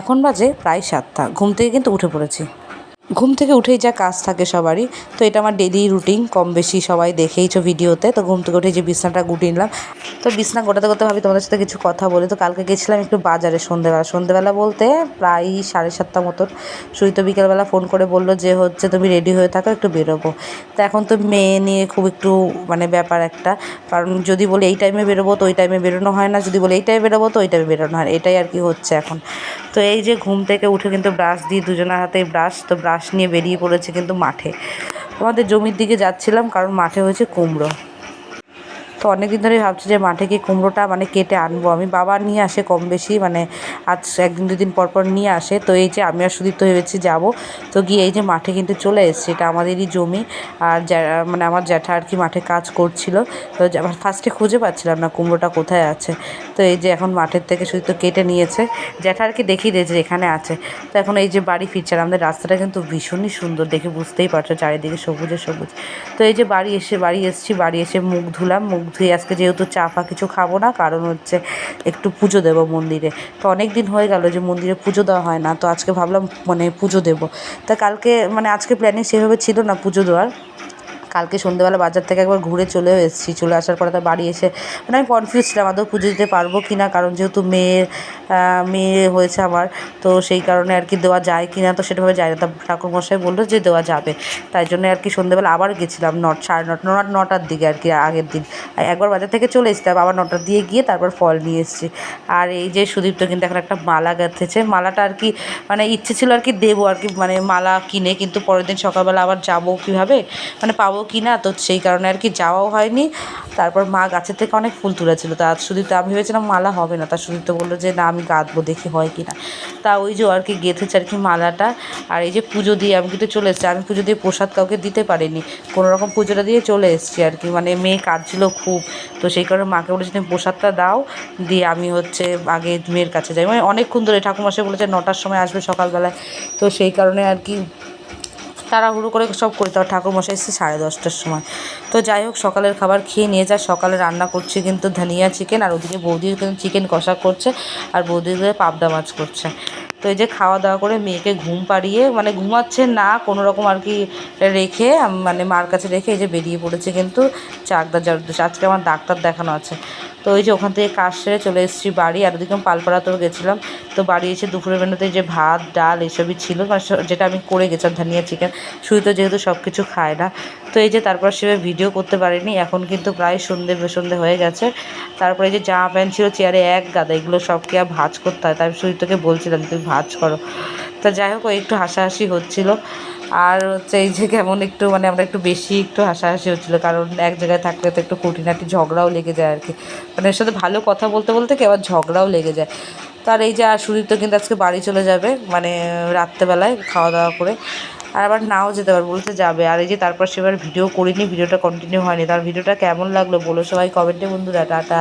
এখন বাজে প্রায় 7টা। ঘুম থেকে কিন্তু উঠে পড়েছি। ঘুম থেকে উঠেই যা কাজ থাকে সবারই, তো এটা আমার ডেইলি রুটিন, কম বেশি সবাই দেখেইছো ভিডিওতে। তো ঘুম থেকে উঠে যে বিছনাটা গুটিয়ে নিলাম, তো বিছনা গোটাতে গোটাতে ভাবি তোমাদের সাথে কিছু কথা বলি। তো কালকে গেছিলাম একটু বাজারে সন্ধেবেলা বলতে প্রায় 7:30 মতন। সুইতো বিকেলবেলা ফোন করে বললো যে তুমি রেডি হয়ে থাকো, একটু বেরোবো। তো এখন তো মেয়ে নিয়ে খুব একটু ব্যাপার একটা, কারণ যদি বলি এই টাইমে বেরোবো তো ওই টাইমে বেরোনো হয় না, যদি বলি এই টাইমে বেরোবো তো ওই টাইমে বেরোনো হয়, এটাই আর কি হচ্ছে এখন। তো এই যে ঘুম থেকে উঠে কিন্তু ব্রাশ দিই, দুজনের হাতে ব্রাশ, তো ব্রাশ নিয়ে বেরিয়ে পড়েছে কিন্তু মাঠে। আমাদের জমির দিকে যাচ্ছিলাম, কারণ মাঠে হয়েছে কুমড়ো। তো অনেক দিন ধরেই ভাবছি যে মাঠে গিয়ে কুমড়োটা কেটে আনবো আমি। বাবা নিয়ে আসে কম বেশি, আজ একদিন দুদিন পর পর নিয়ে আসে। তো এই যে আমি আর সুদীপ্ত ভেবেছি যাবো, তো গিয়ে এই যে মাঠে কিন্তু চলে এসেছি। এটা আমাদেরই জমি, আর আমার জ্যাঠা আর কি মাঠে কাজ করছিল। তো ফার্স্টে খুঁজে পাচ্ছিলাম না কুমড়োটা কোথায় আছে। তো এই যে এখন মাঠের থেকে সুদীপ্ত কেটে নিয়েছে, জ্যাঠা আর কি দেখিয়ে দিয়েছে এখানে আছে। তো এখন এই যে বাড়ি ফিরছে। আমাদের রাস্তাটা কিন্তু ভীষণই সুন্দর, দেখে বুঝতেই পারছো চারিদিকে সবুজে সবুজ। তো এই যে বাড়ি এসেছি, বাড়ি এসে মুখ ধুলাম। মুখ ধুয়ে আজকে যেহেতু চা ফা কিছু খাবো না, কারণ হচ্ছে একটু পুজো দেবো মন্দিরে। তো অনেক দিন হয়ে গেল যে মন্দিরে পুজো দেওয়া হয় না, তো আজকে ভাবলাম পুজো দেবো। তা কালকে আজকে প্ল্যানিং সেভাবে ছিল না পুজো দেওয়ার। কালকে সন্ধ্যেবেলা বাজার থেকে একবার ঘুরে চলেও এসেছি। চলে আসার পরে তার বাড়ি এসে আমি কনফিউজ ছিলাম আদৌ পুজো দিতে পারবো কি না, কারণ যেহেতু মেয়ে হয়েছে আমার, তো সেই কারণে আর কি দেওয়া যায় কি না তো সেটাভাবে যায় না। তা ঠাকুরমশাই বললো যে দেওয়া যাবে, তাই জন্য আর কি সন্ধ্যেবেলা আবার গেছিলাম 9টার দিকে আর কি। আগের দিন একবার বাজার থেকে চলে এসেছিলাম, আবার 9টার দিয়ে গিয়ে তারপর ফল নিয়ে এসেছি। আর এই যে সুদীপ্ত কিন্তু এখন একটা মালা গাঁথেছে। মালাটা আর কি ইচ্ছে ছিল আর কি দেবো আর কি মালা কিনে, কিন্তু পরের দিন সকালবেলা আবার যাবো কীভাবে পাবো কি না, তো সেই কারণে আর কি যাওয়াও হয়নি। তারপর মা গাছের থেকে অনেক ফুল তুলেছিল, তা সুদীপ্ত আমি ভেবেছিলাম মালা হবে না, তা সুদীপ্ত বললো যে না আমি গাঁথবো, দেখি হয় কি না। তা ওই যে আর কি গেঁথেছে আর কি মালাটা। আর এই যে পুজো দিয়ে আমি কিন্তু চলে এসেছি। আমি পুজো দিয়ে প্রসাদ কাউকে দিতে পারিনি, কোনো রকম পুজোটা দিয়ে চলে এসেছি আর কি। মেয়ে কাঁদছিল খুব, তো সেই কারণে মাকে বলেছি তুমি প্রসাদটা দাও, দিয়ে আমি আগে মেয়ের কাছে যাই। অনেকক্ষণ ধরে ঠাকুরমশাই বলেছে 9টার সময় আসবে সকালবেলায়, তো সেই কারণে আর কি তাড়াহুড়ো করে সব করি। তারপর ঠাকুরমশাই এসেছে 10:30টার সময়। তো যাই হোক, সকালের খাবার খেয়ে নিয়ে যা সকালে রান্না করছি কিন্তু ধনিয়া চিকেন, আর ওদিকে বৌদি কিন্তু চিকেন কষা করছে, আর বৌদি পাবদা মাছ করছে। তো এই যে খাওয়া দাওয়া করে মেয়েকে ঘুম পাড়িয়ে ঘুমাচ্ছে না কোনো রকম আর কি রেখে, মার কাছে রেখে এই যে বেরিয়ে পড়েছে কিন্তু চাকদা যাওয়ার উদ্দেশ্যে। আজকে আমার ডাক্তার দেখানো আছে। তো ওই যে ওখান থেকে কাজ সেরে চলে এসেছি বাড়ি। আর ওদিকে পালপাড়াতেও গেছিলাম। তো বাড়ি এসে দুপুরের মেনুতে যে ভাত ডাল এসবই ছিল, যেটা আমি করে গেছিলাম ধনিয়া চিকেন। তো যেহেতু সব কিছু খায় না, তো এই যে তারপর সেভাবে ভিডিও করতে পারিনি। এখন কিন্তু প্রায় সন্ধে হয়ে গেছে। তারপরে এই যে জামা প্যান্ট ছিল চেয়ারে এক গাদা, এগুলো সবকে আর ভাঁজ করতে হয়, তাই সুইতোকে বলছিলাম তুমি ভাঁজ করো। তা যাই হোক, একটু হাসাহাসি হচ্ছিলো। আর এই যে কেমন একটু আমরা একটু বেশি একটু হাসাহাসি হচ্ছিলো, কারণ এক জায়গায় থাকলে তো একটু খুঁটিনাটি ঝগড়াও লেগে যায় আর কি। এর সাথে ভালো কথা বলতে বলতে কি আবার ঝগড়াও লেগে যায়। তার এই যে আর সুদীপ্ত কিন্তু আজকে বাড়ি চলে যাবে রাত্রেবেলায় খাওয়া দাওয়া করে, আর আবার নাও যেতে পারবো, বলতে যাবে। আর এই যে তারপর সেবার ভিডিও করিনি, ভিডিওটা কন্টিনিউ হয়নি। তার ভিডিওটা কেমন লাগলো বলো সবাই কমেন্টে বন্ধুরা। টাটা।